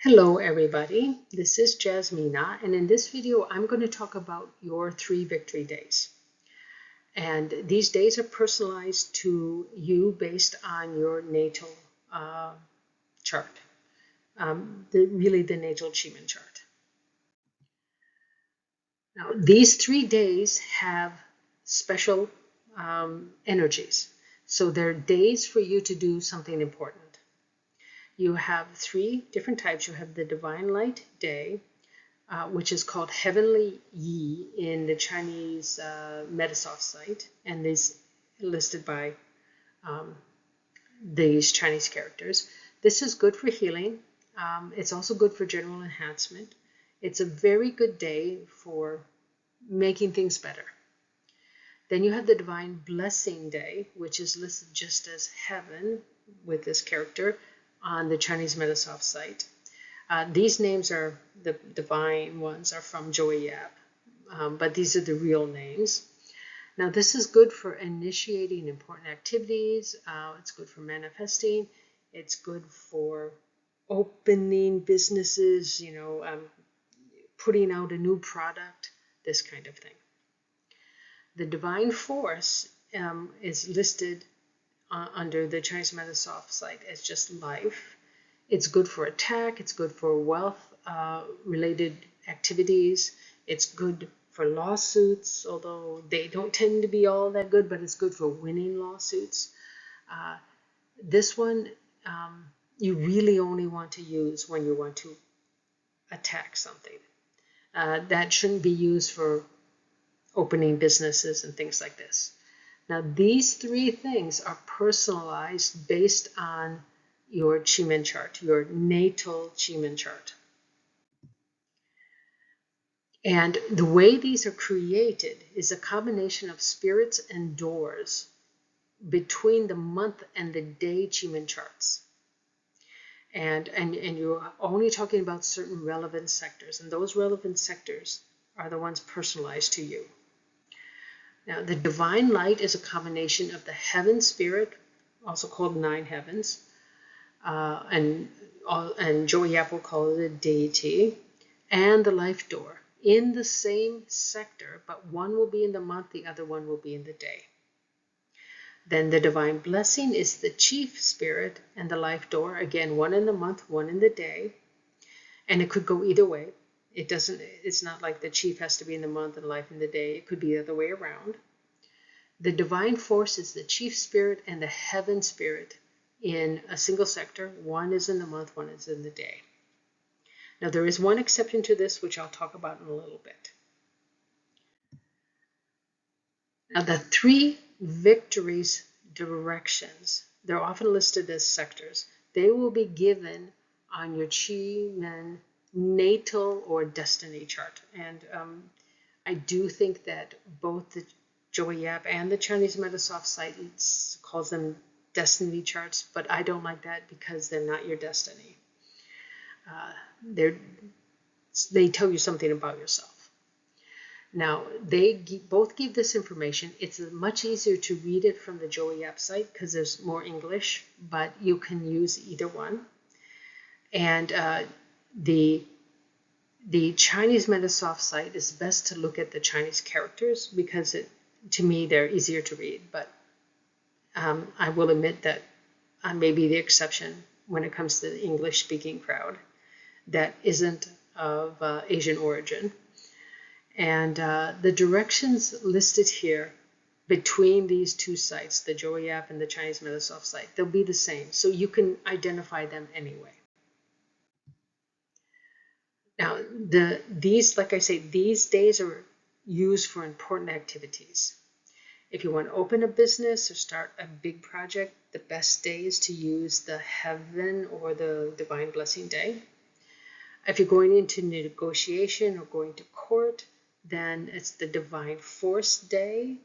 Hello everybody, this is Jasmina, and in this video I'm going to talk about your 3 victory days. And these days are personalized to you based on your natal chart, really the natal achievement chart. Now these 3 days have special energies, so they're days for you to do something important. You have 3 different types. You have the Divine Light Day, which is called Heavenly Yi in the Chinese Metasoft site, and is listed by these Chinese characters. This is good for healing. It's also good for general enhancement. It's a very good day for making things better. Then you have the Divine Blessing Day, which is listed just as Heaven with this character on the Chinese Metasoft site. These names are the divine ones are from Joey Yap, but these are the real names. Now this is good for initiating important activities. It's good for manifesting. It's good for opening businesses, putting out a new product, this kind of thing. The divine force is listed under the Chinese Metasoft site as just life. It's good for attack. It's good for wealth related activities. It's good for lawsuits, although they don't tend to be all that good, but it's good for winning lawsuits. This one you really only want to use when you want to attack something. That shouldn't be used for opening businesses and things like this. Now these 3 things are personalized based on your Qi chart, your natal Qi chart. And the way these are created is a combination of spirits and doors between the month and the day Qi charts. And you're only talking about certain relevant sectors, and those relevant sectors are the ones personalized to you. Now, the divine light is a combination of the heaven spirit, also called 9 heavens, and Joey Yap will call it a deity, and the life door in the same sector, but one will be in the month, the other one will be in the day. Then the divine blessing is the chief spirit and the life door, again, one in the month, one in the day, and it could go either way. It's not like the chief has to be in the month and life in the day. It could be the other way around. The divine force is the chief spirit and the heaven spirit in a single sector. One is in the month, one is in the day. Now there is one exception to this, which I'll talk about in a little bit. Now the 3 victories directions, they're often listed as sectors. They will be given on your Qi Men natal or destiny chart. And I do think that both the Joey Yap and the Chinese Metasoft site calls them destiny charts, but I don't like that because they're not your destiny. They tell you something about yourself. Now, they both give this information. It's much easier to read it from the Joey Yap site because there's more English, but you can use either one. And the Chinese Metasoft site is best to look at the Chinese characters because to me, they're easier to read. But I will admit that I may be the exception when it comes to the English-speaking crowd that isn't of Asian origin. And the directions listed here between these 2 sites, the Joey Yap and the Chinese Metasoft site, they'll be the same. So you can identify them anyway. Now, like I say, these days are used for important activities. If you want to open a business or start a big project, the best day is to use the heaven or the divine blessing day. If you're going into negotiation or going to court, then it's the divine force day,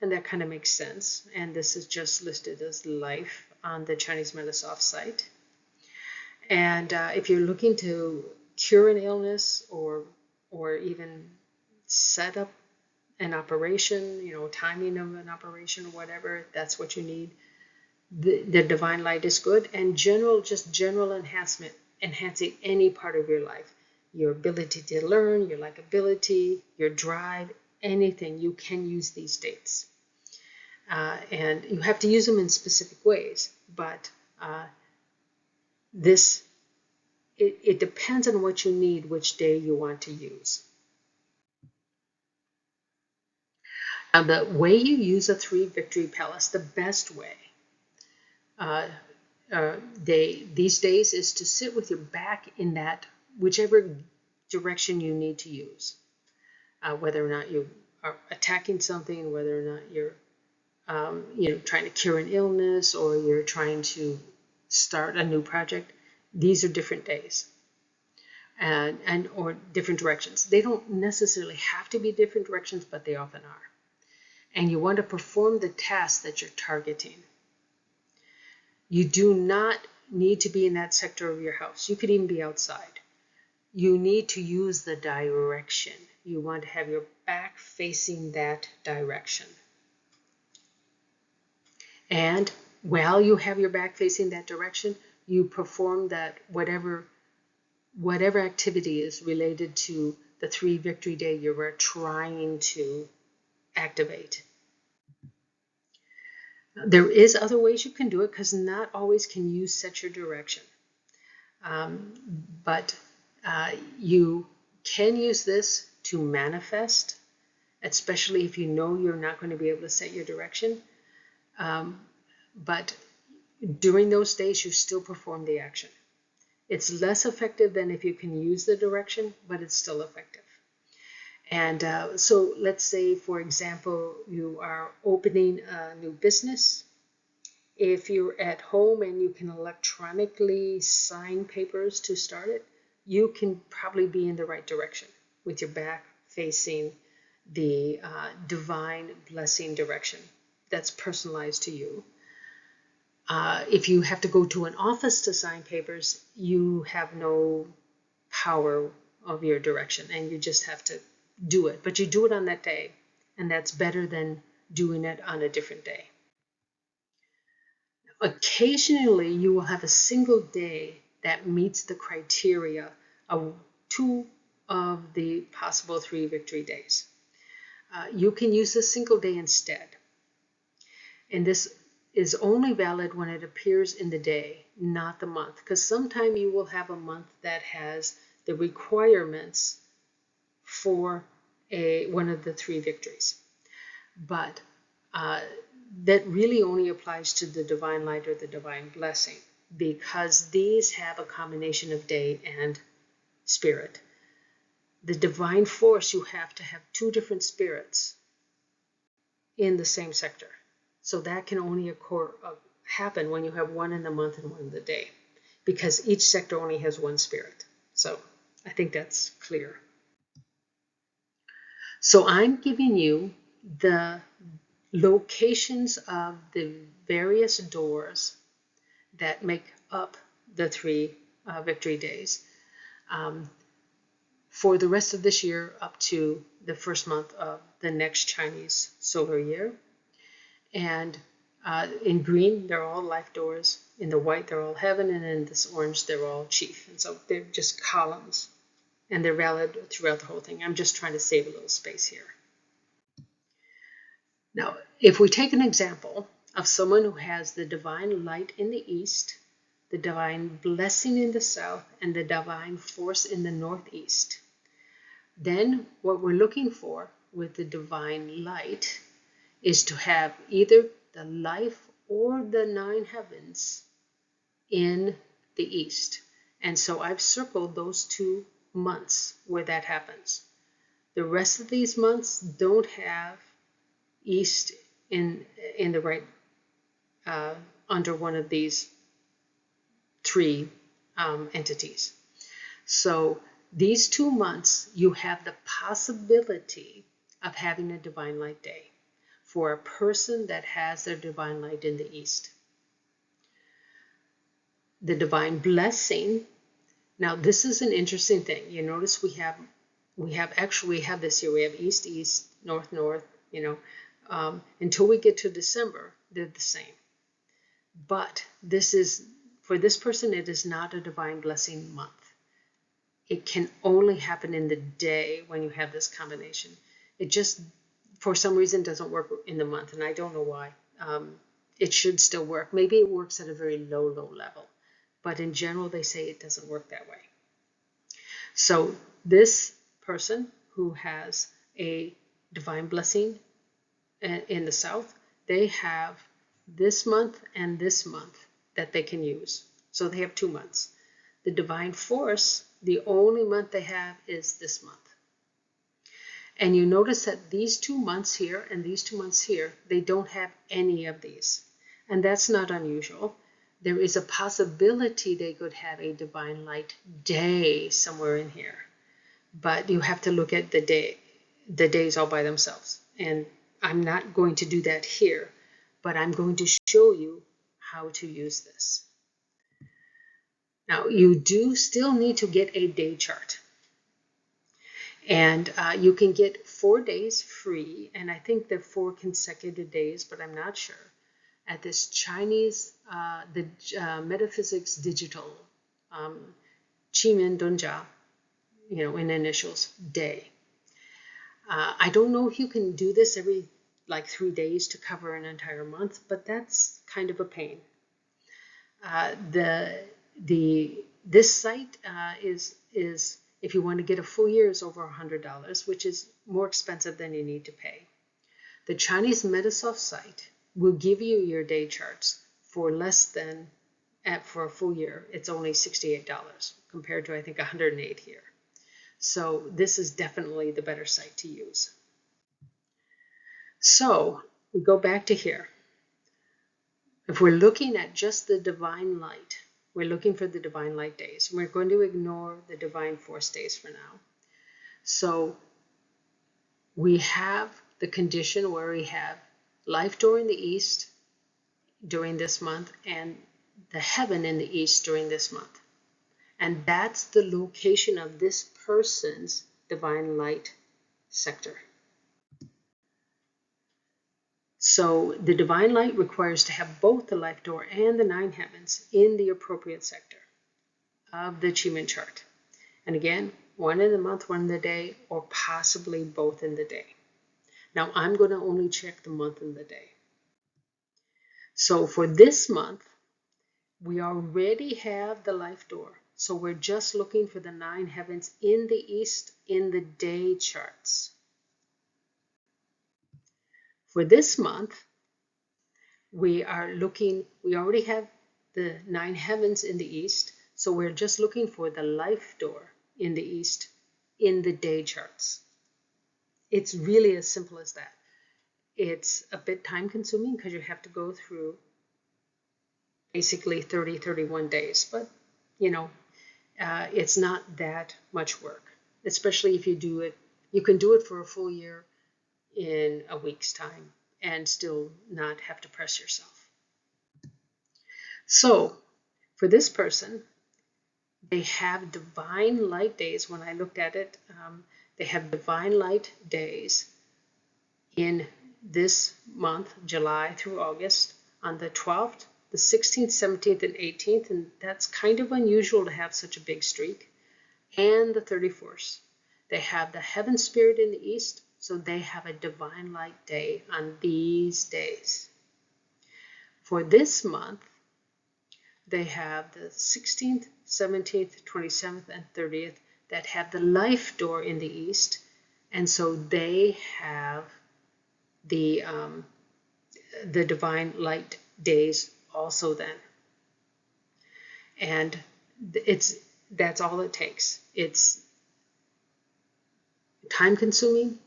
and that kind of makes sense. And this is just listed as life on the Chinese Metasoft site. And if you're looking to cure an illness or even set up an operation, timing of an operation or whatever, that's what you need. The divine light is good, and general enhancement enhancing any part of your life, your ability to learn, your likability, your drive, anything, you can use these dates. And you have to use them in specific ways, but this it depends on what you need, which day you want to use. Now, the way you use a 3 Victory Palace, the best way uh, these days is to sit with your back in that whichever direction you need to use. Whether or not you are attacking something, whether or not you're trying to cure an illness, or you're trying to start a new project, these are different days. And or different directions. They don't necessarily have to be different directions, but they often are. And you want to perform the task that you're targeting. You do not need to be in that sector of your house. You could even be outside. You need to use the direction. You want to have your back facing that direction. And while you have your back facing that direction, you perform that whatever activity is related to the 3 Victory Day you were trying to activate. There is other ways you can do it, because not always can you set your direction. But you can use this to manifest, especially if you know you're not going to be able to set your direction. But during those days, you still perform the action. It's less effective than if you can use the direction, but it's still effective. And so let's say, for example, you are opening a new business. If you're at home and you can electronically sign papers to start it, you can probably be in the right direction with your back facing the divine blessing direction that's personalized to you. If you have to go to an office to sign papers, you have no power of your direction, and you just have to do it. But you do it on that day, and that's better than doing it on a different day. Occasionally, you will have a single day that meets the criteria of 2 of the possible 3 Victory Days. You can use a single day instead. And this is only valid when it appears in the day, not the month. Because sometimes you will have a month that has the requirements for one of the 3 victories. But that really only applies to the divine light or the divine blessing, because these have a combination of day and spirit. The divine force, you have to have 2 different spirits in the same sector. So that can only happen when you have one in the month and one in the day, because each sector only has 1 spirit. So I think that's clear. So I'm giving you the locations of the various doors that make up the 3 Victory Days for the rest of this year up to the first month of the next Chinese solar year. And in green, they're all life doors. In the white, they're all heaven. And in this orange, they're all chief. And so they're just columns. And they're valid throughout the whole thing. I'm just trying to save a little space here. Now, if we take an example of someone who has the divine light in the east, the divine blessing in the south, and the divine force in the northeast, then what we're looking for with the divine light is to have either the life or the 9 heavens in the east. And so I've circled those 2 months where that happens. The rest of these months don't have east in the right under one of these 3 entities. So these 2 months, you have the possibility of having a divine light day for a person that has their divine light in the east. The divine blessing. Now, this is an interesting thing. You notice we have this here. We have east, east, north, north. Until we get to December, they're the same. But this is For this person, it is not a divine blessing month. It can only happen in the day when you have this combination. It just, for some reason, doesn't work in the month, and I don't know why. It should still work. Maybe it works at a very low level, but in general, they say it doesn't work that way. So this person who has a divine blessing in the south, they have this month and this month that they can use. So they have 2 months. The divine force, the only month they have is this month. And you notice that these 2 months here and these 2 months here, they don't have any of these. And that's not unusual. There is a possibility they could have a divine light day somewhere in here. But you have to look at the days all by themselves. And I'm not going to do that here, but I'm going to show you how to use this. Now, you do still need to get a day chart. And you can get 4 days free, and I think they're 4 consecutive days, but I'm not sure, at this Chinese, Metaphysics Digital, Qimen Donjia, in initials, day. I don't know if you can do this every like 3 days to cover an entire month, but that's kind of a pain. This site is if you want to get a full year, is over $100, which is more expensive than you need to pay. The Chinese Metasoft site will give you your day charts for less than, for a full year, it's only $68 compared to I think $108 here. So this is definitely the better site to use. So we go back to here. If we're looking at just the divine light, we're looking for the divine light days. We're going to ignore the divine force days for now. So we have the condition where we have life door in the east during this month and the heaven in the east during this month. And that's the location of this person's divine light sector. So the divine light requires to have both the life door and the 9 heavens in the appropriate sector of the Qimen chart. And again, one in the month, one in the day, or possibly both in the day. Now I'm going to only check the month and the day. So for this month, we already have the life door. So we're just looking for the 9 heavens in the east in the day charts. For this month, we already have the 9 heavens in the east, so we're just looking for the life door in the east in the day charts. It's really as simple as that. It's a bit time consuming because you have to go through basically 31 days, but it's not that much work, especially if you do it. You can do it for a full year in a week's time and still not have to press yourself. So for this person, they have divine light days. When I looked at it, they have divine light days in this month, July through August, on the 12th, the 16th, 17th, and 18th, and that's kind of unusual to have such a big streak, and the 31st. They have the heaven spirit in the east, so they have a divine light day on these days. For this month, they have the 16th, 17th, 27th, and 30th that have the life door in the east, and so they have the divine light days also then. And that's all it takes. It's time consuming.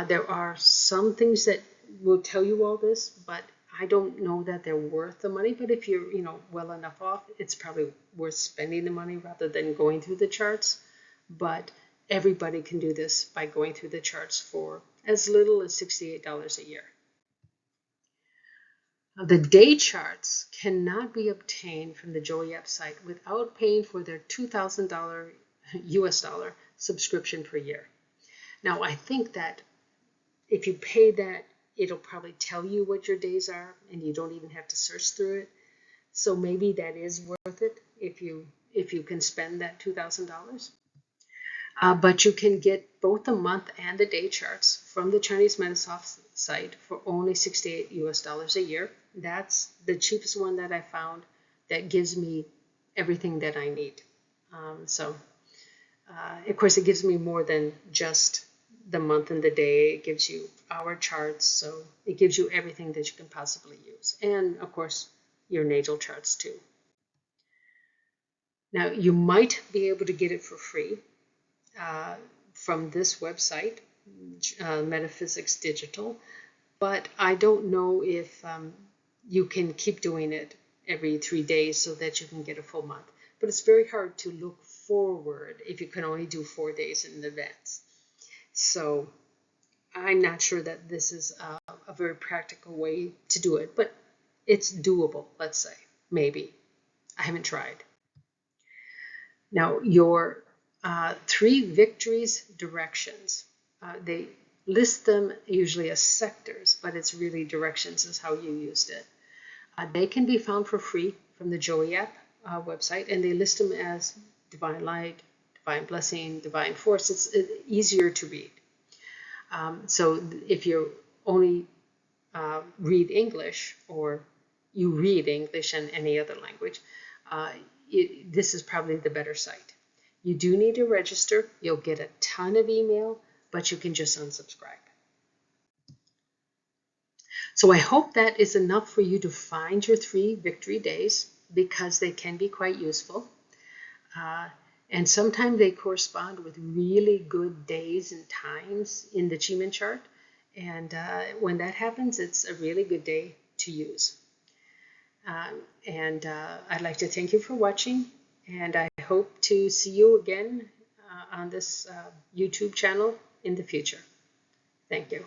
There are some things that will tell you all this, but I don't know that they're worth the money. But if you're well enough off, it's probably worth spending the money rather than going through the charts. But everybody can do this by going through the charts for as little as $68 a year. The day charts cannot be obtained from the Joey App site without paying for their $2,000 US dollar subscription per year. Now, I think that if you pay that, it'll probably tell you what your days are, and you don't even have to search through it. So maybe that is worth it if you can spend that $2,000. But you can get both the month and the day charts from the Chinese Metasoft site for only 68 US dollars a year. That's the cheapest one that I found that gives me everything that I need. Of course, it gives me more than just the month and the day. It gives you hour charts, so it gives you everything that you can possibly use. And of course, your natal charts too. Now, you might be able to get it for free from this website, Metaphysics Digital, but I don't know if you can keep doing it every 3 days so that you can get a full month. But it's very hard to look forward if you can only do 4 days in advance. So I'm not sure that this is a very practical way to do it, but it's doable, let's say, maybe. I haven't tried. Now, your 3 victories directions, they list them usually as sectors, but it's really directions is how you used it. They can be found for free from the Joey app website, and they list them as divine light, divine blessing, divine force. It's easier to read. So if you only read English, or you read English and any other language, this is probably the better site. You do need to register. You'll get a ton of email, but you can just unsubscribe. So I hope that is enough for you to find your 3 victory days, because they can be quite useful. And sometimes they correspond with really good days and times in the Chi-Man chart. And when that happens, it's a really good day to use. I'd like to thank you for watching, and I hope to see you again on this YouTube channel in the future. Thank you.